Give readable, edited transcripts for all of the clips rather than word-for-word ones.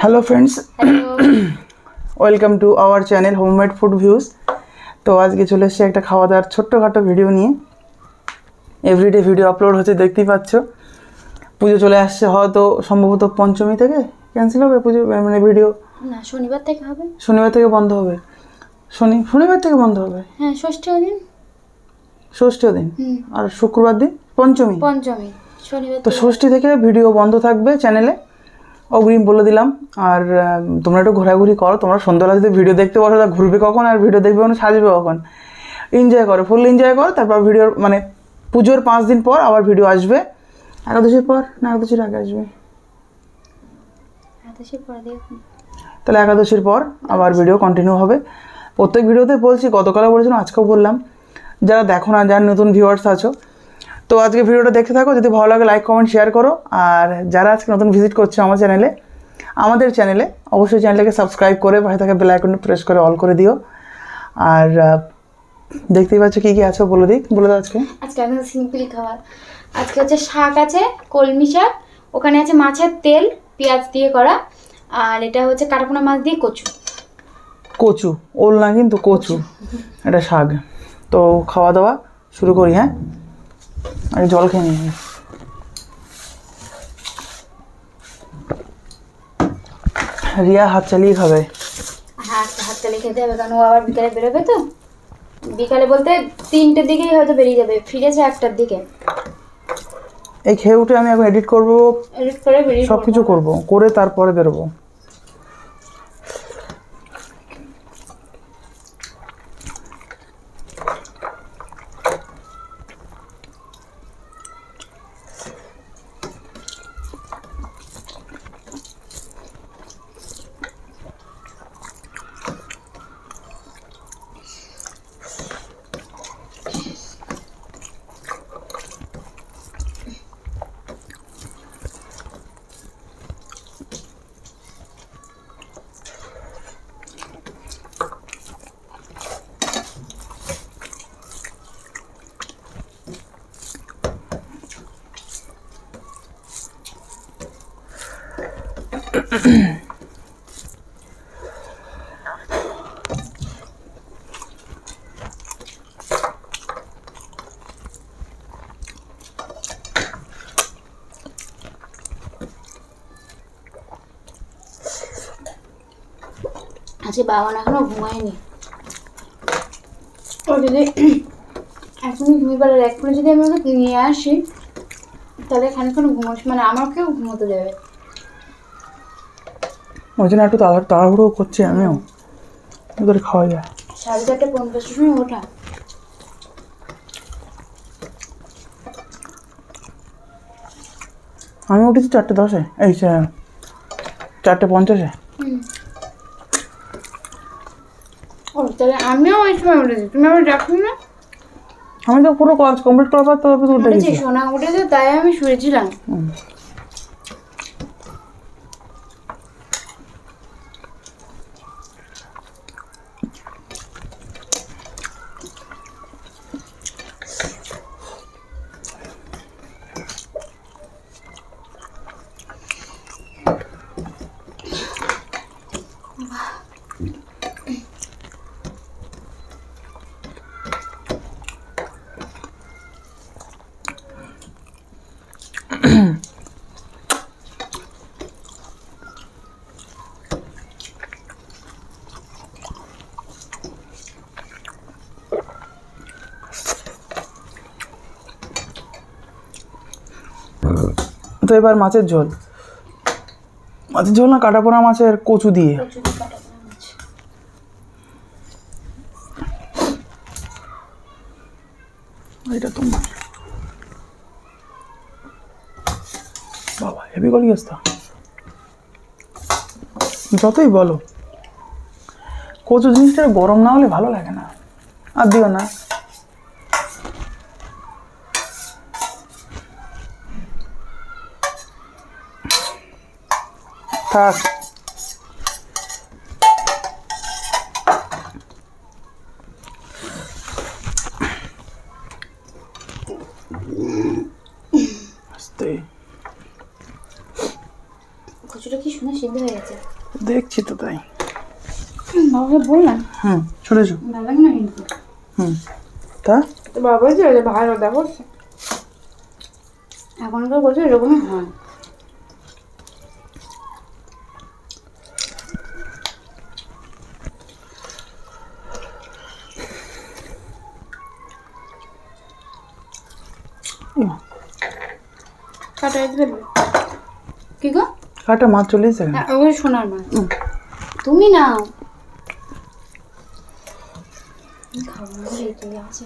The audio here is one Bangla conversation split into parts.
Hello friends, welcome to our channel homemade food views. তো আজকে চলে এসেছি একটা খাওয়া দাওয়ার ছোট্টখাটো ভিডিও নিয়ে। এভরিডে ভিডিও আপলোড হচ্ছে, দেখতেই পাচ্ছ। পুজো চলে আসছে, হয়তো সম্ভবত পঞ্চমী থেকে ক্যান্সেল হবে পুজো, মানে ভিডিও না, শনিবার থেকে হবে। শনিবার থেকে বন্ধ হবে। শনিবার থেকে বন্ধ হবে। হ্যাঁ, ষষ্ঠীয় দিন। আর শুক্রবার দিন পঞ্চমী। শনিবার। তো ষষ্ঠী থেকে ভিডিও বন্ধ থাকবে চ্যানেলে, অগ্রিম বলে দিলাম। আর তোমরা একটু ঘোরাঘুরি করো। তোমরা সন্ধ্যাবেলা যদি ভিডিও দেখতে বসো, তা ঘুরবে কখন আর ভিডিও দেখবে কখন, সাজবে কখন? এনজয় করো, ফুল এনজয় করো। তারপর ভিডিওর মানে পুজোর 5 দিন পর আবার ভিডিও আসবে। একাদশীর পর না একাদশীর আগে আসবে? তাহলে একাদশীর পর আবার ভিডিও কন্টিনিউ হবে। প্রত্যেক ভিডিওতে বলছি, গতকালও বলেছিলাম, আজকেও বললাম। যারা দেখো না, যারা নতুন ভিউয়ার্স আছো, তো আজকে ভিডিওটা দেখতে থাকো। যদি ভালো লাগে লাইক কমেন্ট শেয়ার করো। আর যারা আজকে নতুন ভিজিট করছো আমাদের চ্যানেলে অবশ্যই চ্যানেলটাকে সাবস্ক্রাইব করে পাশে থাকা বেল আইকনটা প্রেস করে অল করে দিও। আর দেখতেই পাচ্ছ কী কী আছে, বলে দাও। আজকে একদম সিম্পল খাবার। আজকে হচ্ছে শাক আছে, কলমি শাক, ওখানে আছে মাছের তেল পেঁয়াজ দিয়ে করা, আর এটা হচ্ছে কাটাপোনা মাছ দিয়ে কচু ওল না, কিন্তু কচু, এটা শাক। তো খাওয়া দাওয়া শুরু করি। হ্যাঁ, আগে জল খেয়ে নিই। রিয়া হাত চালিয়ে খাবে। হ্যাঁ, হাত চালিয়ে খেতে হবে, কারণ ও আবার বিকালে বেরোবে। তো বিকালে বলতে 3টের দিকেই হয়তো বেরিয়ে যাবে, ফিরেছে 1টার দিকে। এই খেয়ে উঠে আমি এখন এডিট করবো, সব কিছু করবো, করে তারপরে বেরোবো। আজকে বাবা এখনো ঘুমায়নি। ও যদি এখনই ঘুমিয়ে পারে, এখনই যদি আমি ওকে নিয়ে আসি, তাহলে খানিকক্ষণ ঘুমাস, মানে আমাকেও ঘুমোতে দেবে। ওই জন্য একটু তাড়াহুড়ো করছি আমিও, ওদের খাওয়া যায়। 4:50 সময় ওঠা। আমি উঠেছি 4:10, এই 4:50। ও তাহলে আমিও ওই সময় উঠেছি, তুমি আবার দেখো না? আমি তো পুরো কাজ কমপ্লিট করার পর তবে উঠে গেছি। সোনা উঠেছে, তাই আমি শুয়েছিলাম। তো এবার মাছের ঝোল না কাটাপোনা মাছের কচু দিয়ে। এটা তোমার বাবা হেভি গলি আসতা। যতই বলো, কচু জিনিসটা গরম না হলে ভালো লাগে না। আর দিও না। থাক। কচুটা কি সুন্দর সিদ্ধ হয়ে গেছে। দেখছি তো তাই। বাবাকে বললাম শুনেছো? ভালো লাগে না কিন্তু। তা তো বাবা বলছে যে ভালো দেখো এখনকার বলছে এরকমই হয়। কাটা দেবে কি গো? কাটা মাছ চলে এসেছে। ওই সোনার মাছ তুমি নাও খাবো না চলে আছে।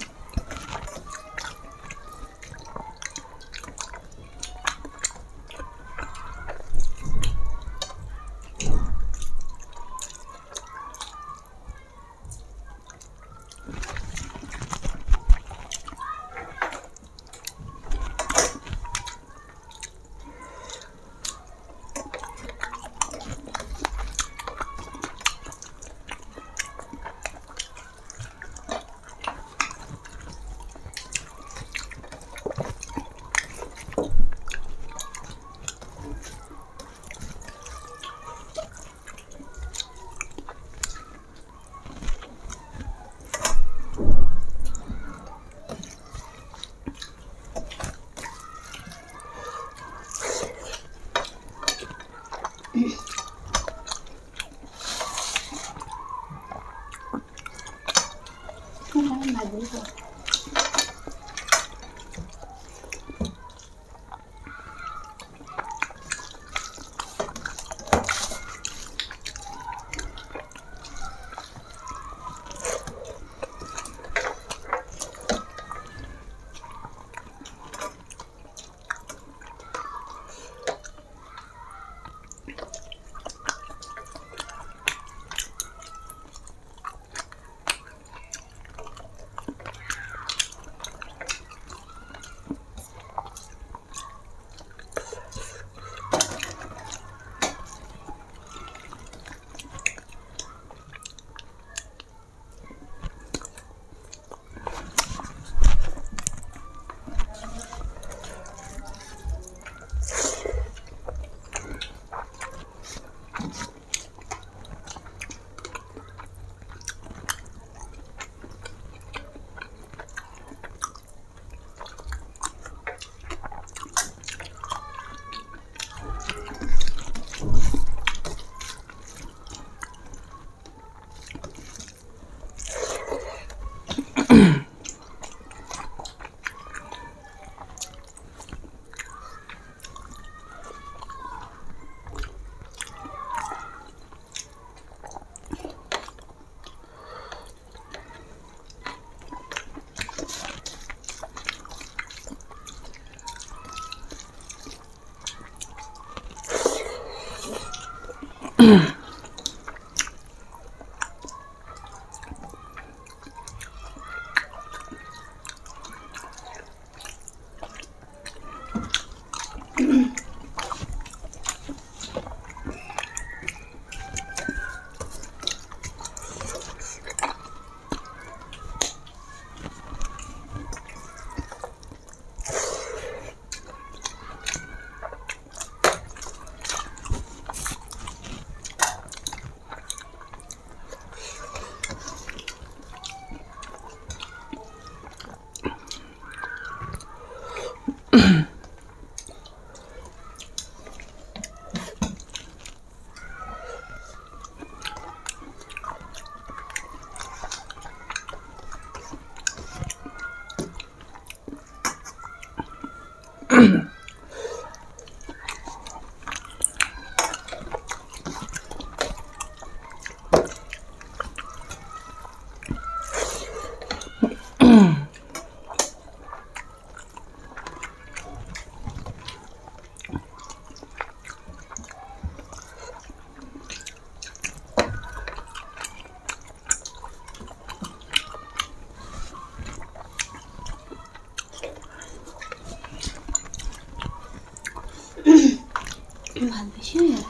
ভাত বেশি হয়ে গেল।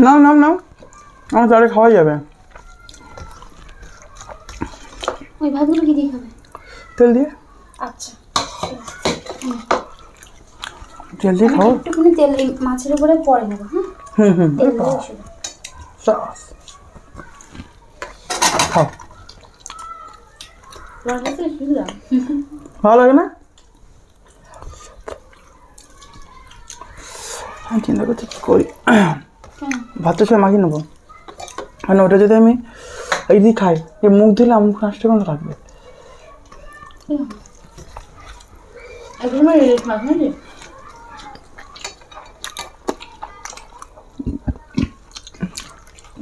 নাও নাও নাও, আমার তাহলে খাওয়া যাবে। ওই ভাতগুলো কি দিয়ে খাবে? তেল দিয়ে। আচ্ছা তেল দিয়ে খাও। একটুখানি তেল এই মাছের উপরে পরে নেবো। হ্যাঁ তেল দিয়ে শুধু। সস খাও। ভালো লাগে না? আমি চিন্তা করছি কী করি। ভাতটা সে মাখিয়ে নেবো, মানে ওটা যদি আমি এই দিয়ে খাই, যে মুখ দিলে আমার কাজটা কোনো লাগবে।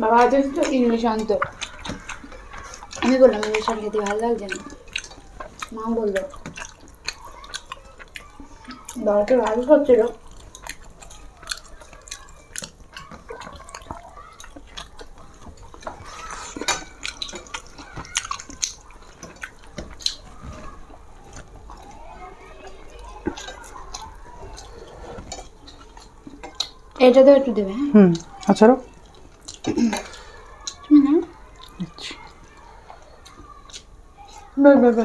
বাবা আজ তো ইংলিশ আনতো, আমি বললাম ইংলিশ আন খেতে ভালো লাগছে না, মা বললো বাবাকে ভালো করছিল। এটাতেও একটু দেবে। হ্যাঁ আচ্ছা বেশ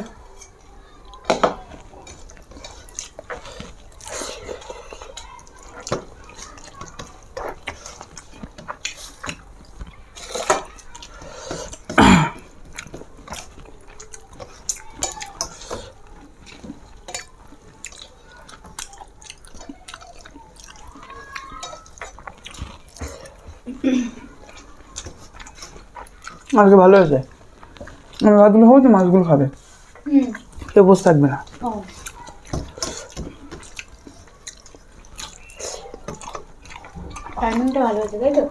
আজকে ভালো হয়েছে। আমি ভাতগুলো খাবো, তুই মাছগুলো খাবে, কেউ বসে থাকবে না। টাইমিংটা ভালো হয়েছে তাই তো?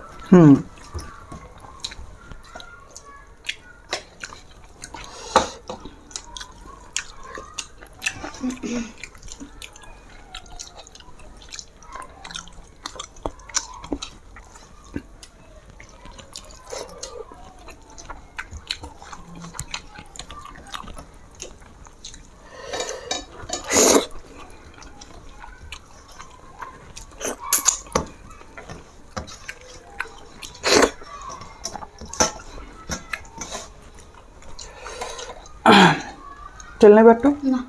তেল নেবে একটু? না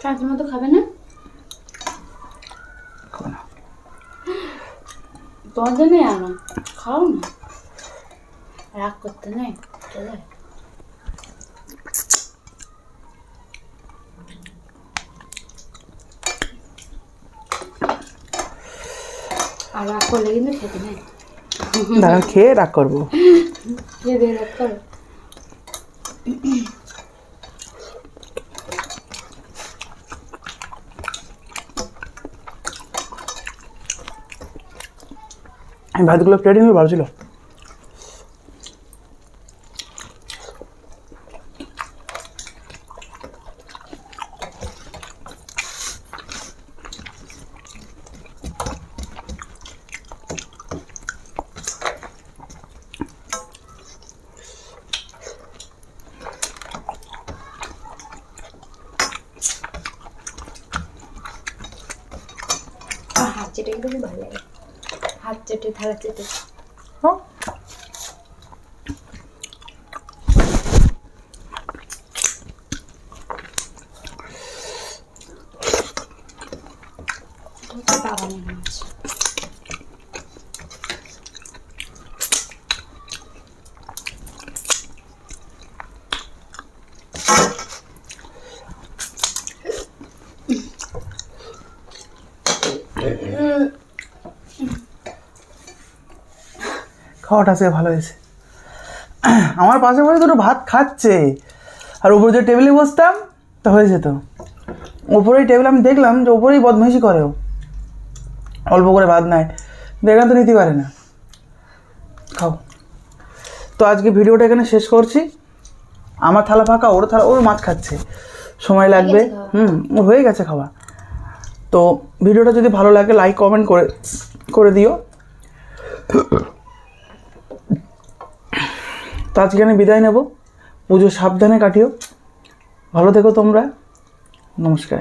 চাঁচের মতো খাবে না? খাবো না। তোমার জন্য আনো, খাও না, রাগ করতে নেই চলে। আর রাগ করলে কিন্তু খেতে নেই। দাঁড়া, খেয়ে রাগ করবো। খেয়ে দিয়ে রাগ করো। আমি ভাতগুলো প্লেটে নিলে ভালো ছিল। হাত চেটে কিন্তু ভালো লাগে, হাত চেটে থালা চেটে। বাবানের মাছ খাওয়াটা আজকে ভালো হয়েছে। আমার পাশে বসে দুটো ভাত খাচ্ছে, আর উপরে যে টেবিলে বসতাম তা হয়ে যেত। ওপরেই টেবিল আমি দেখলাম যে ওপরেই বদমাইশি করেও, অল্প করে ভাত নেয়, দেখলাম তো নিতে পারে না। খাও। তো আজকে ভিডিওটা এখানে শেষ করছি। আমার থালা ফাঁকা, ওর থালা, ওর মাছ খাচ্ছে, সময় লাগবে। ওর হয়ে গেছে খাওয়া। তো ভিডিওটা যদি ভালো লাগে লাইক কমেন্ট করে দিও। তো আজকে আমি বিদায় নেব। পুজো সাবধানে কাটিও। ভালো থেকো তোমরা। নমস্কার।